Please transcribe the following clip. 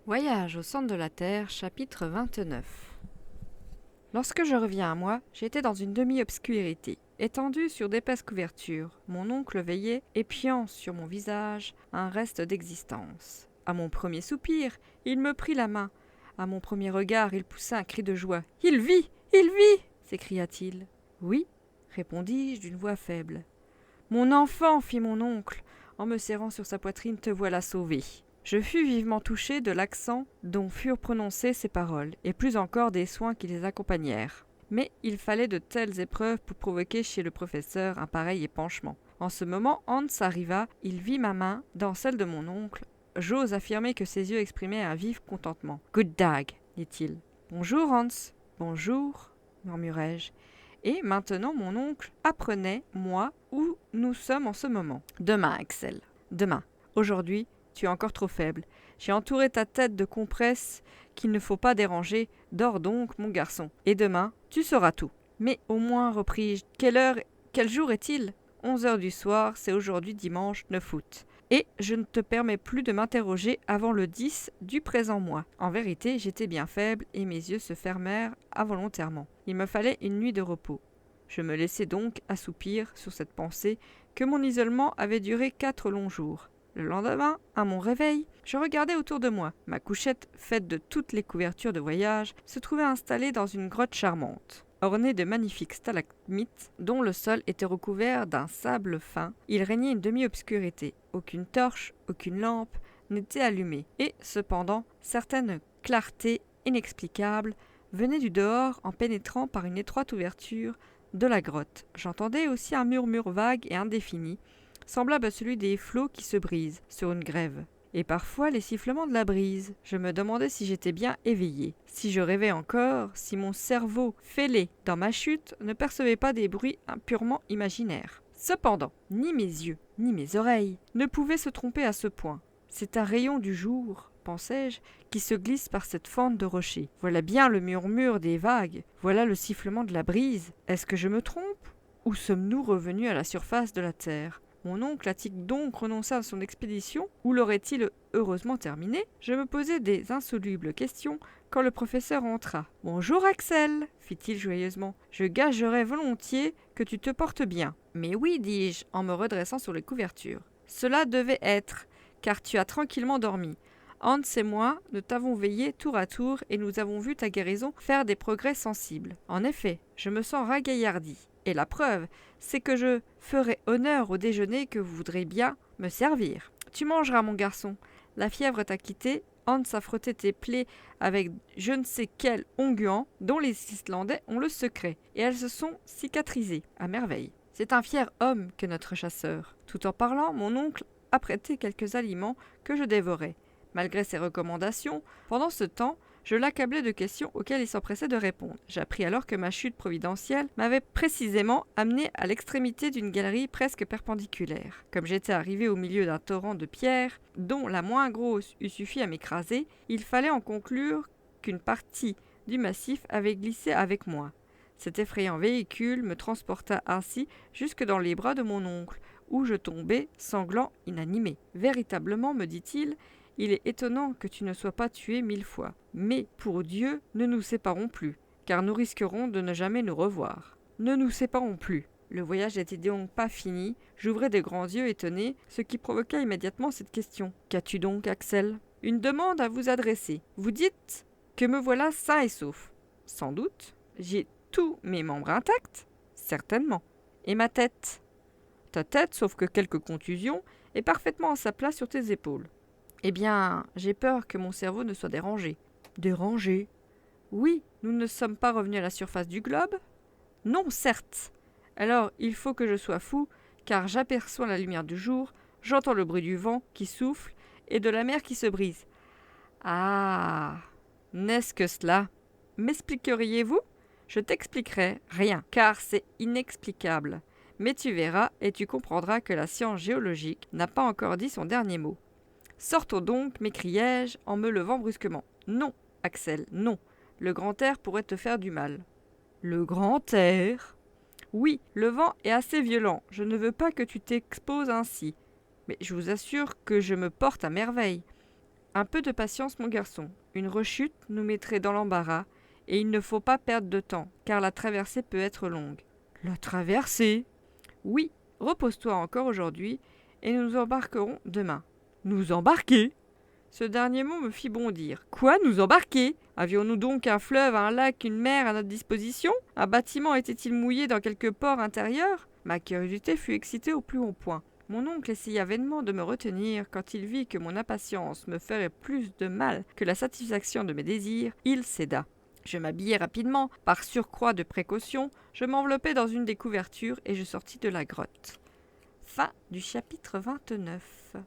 Voyage au centre de la Terre, chapitre 29. Lorsque je reviens à moi, j'étais dans une demi-obscurité, étendu sur d'épaisses couvertures. Mon oncle veillait, épiant sur mon visage un reste d'existence. À mon premier soupir, il me prit la main. À mon premier regard, il poussa un cri de joie. « Il vit! Il vit !» s'écria-t-il. « Oui, répondis-je d'une voix faible. Mon enfant, fit mon oncle, en me serrant sur sa poitrine, te voilà sauvé. Je fus vivement touché de l'accent dont furent prononcées ces paroles, et plus encore des soins qui les accompagnèrent. Mais il fallait de telles épreuves pour provoquer chez le professeur un pareil épanchement. En ce moment, Hans arriva, il vit ma main dans celle de mon oncle. J'ose affirmer que ses yeux exprimaient un vif contentement. « Good dag » dit-il. « Bonjour, Hans. »« Bonjour, » murmurai-je. Et maintenant mon oncle apprenait, moi, où nous sommes en ce moment. « Demain, Axel, demain. Aujourd'hui, tu es encore trop faible. J'ai entouré ta tête de compresses qu'il ne faut pas déranger. Dors donc, mon garçon. Et demain, tu sauras tout. »« Mais au moins, repris-je, quel jour est-il ? 11 heures du soir, c'est aujourd'hui dimanche 9 août. Et je ne te permets plus de m'interroger avant le 10 du présent mois. En vérité, j'étais bien faible et mes yeux se fermèrent involontairement. Il me fallait une nuit de repos. Je me laissai donc assoupir sur cette pensée que mon isolement avait duré 4 longs jours. Le lendemain, à mon réveil, je regardais autour de moi. Ma couchette, faite de toutes les couvertures de voyage, se trouvait installée dans une grotte charmante. Ornée de magnifiques stalagmites dont le sol était recouvert d'un sable fin, il régnait une demi-obscurité. Aucune torche, aucune lampe n'était allumée. Et cependant, certaines clartés inexplicables venaient du dehors en pénétrant par une étroite ouverture de la grotte. J'entendais aussi un murmure vague et indéfini, semblable à celui des flots qui se brisent sur une grève. Et parfois les sifflements de la brise. Je me demandais si j'étais bien éveillé, si je rêvais encore, si mon cerveau, fêlé dans ma chute, ne percevait pas des bruits purement imaginaires. Cependant, ni mes yeux, ni mes oreilles ne pouvaient se tromper à ce point. C'est un rayon du jour, pensais-je, qui se glisse par cette fente de rochers. Voilà bien le murmure des vagues, voilà le sifflement de la brise. Est-ce que je me trompe ? Ou sommes-nous revenus à la surface de la terre ? Mon oncle a-t-il donc renoncé à son expédition, ou l'aurait-il heureusement terminée ? Je me posais des insolubles questions quand le professeur entra. « Bonjour Axel » fit-il joyeusement. « Je gagerais volontiers que tu te portes bien. »« Mais oui, dis-je, en me redressant sur les couvertures. Cela devait être, car tu as tranquillement dormi. Hans et moi, nous t'avons veillé tour à tour et nous avons vu ta guérison faire des progrès sensibles. En effet, je me sens ragaillardi. Et la preuve, c'est que je ferai honneur au déjeuner que vous voudrez bien me servir. Tu mangeras, mon garçon. La fièvre t'a quitté. Hans a frotté tes plaies avec je ne sais quel onguent dont les Islandais ont le secret, et elles se sont cicatrisées à merveille. C'est un fier homme que notre chasseur. » Tout en parlant, mon oncle apprêtait quelques aliments que je dévorais. Malgré ses recommandations, pendant ce temps, je l'accablais de questions auxquelles il s'empressait de répondre. J'appris alors que ma chute providentielle m'avait précisément amené à l'extrémité d'une galerie presque perpendiculaire. Comme j'étais arrivé au milieu d'un torrent de pierres, dont la moins grosse eût suffi à m'écraser, il fallait en conclure qu'une partie du massif avait glissé avec moi. Cet effrayant véhicule me transporta ainsi jusque dans les bras de mon oncle, où je tombai, sanglant, inanimé. « Véritablement, me dit-il, il est étonnant que tu ne sois pas tué 1000 fois. Mais, pour Dieu, ne nous séparons plus, car nous risquerons de ne jamais nous revoir. » Ne nous séparons plus. Le voyage n'était donc pas fini. J'ouvrais de grands yeux étonnés, ce qui provoqua immédiatement cette question. « Qu'as-tu donc, Axel ? » ?»« Une demande à vous adresser. Vous dites que me voilà sain et sauf. » »« Sans doute. J'ai tous mes membres intacts ? » ?»« Certainement. Et ma tête ? » ?»« Ta tête, sauf que quelques contusions, est parfaitement à sa place sur tes épaules. » « Eh bien, j'ai peur que mon cerveau ne soit dérangé. »« Dérangé ? Oui, nous ne sommes pas revenus à la surface du globe ? » ?»« Non, certes. Alors, il faut que je sois fou, car j'aperçois la lumière du jour, j'entends le bruit du vent qui souffle et de la mer qui se brise. »« Ah, n'est-ce que cela ? M'expliqueriez-vous ? » ?»« Je t'expliquerai rien, car c'est inexplicable. Mais tu verras et tu comprendras que la science géologique n'a pas encore dit son dernier mot. » « Sortons donc, m'écriai-je en me levant brusquement. Non, Axel, non. Le grand air pourrait te faire du mal. »« Le grand air ? » ?»« Oui, le vent est assez violent. Je ne veux pas que tu t'exposes ainsi. Mais je vous assure que je me porte à merveille. Un peu de patience, mon garçon. Une rechute nous mettrait dans l'embarras, et il ne faut pas perdre de temps, car la traversée peut être longue. La traversée? Oui, repose-toi encore aujourd'hui, et nous nous embarquerons demain. Nous embarquer? Ce dernier mot me fit bondir. Quoi, nous embarquer? Avions-nous donc un fleuve, un lac, une mer à notre disposition? Un bâtiment était-il mouillé dans quelque port intérieur? Ma curiosité fut excitée au plus haut point. Mon oncle essaya vainement de me retenir. Quand il vit que mon impatience me ferait plus de mal que la satisfaction de mes désirs, il céda. Je m'habillai rapidement, par surcroît de précaution, je m'enveloppai dans une des couvertures et je sortis de la grotte. Fin du chapitre 29.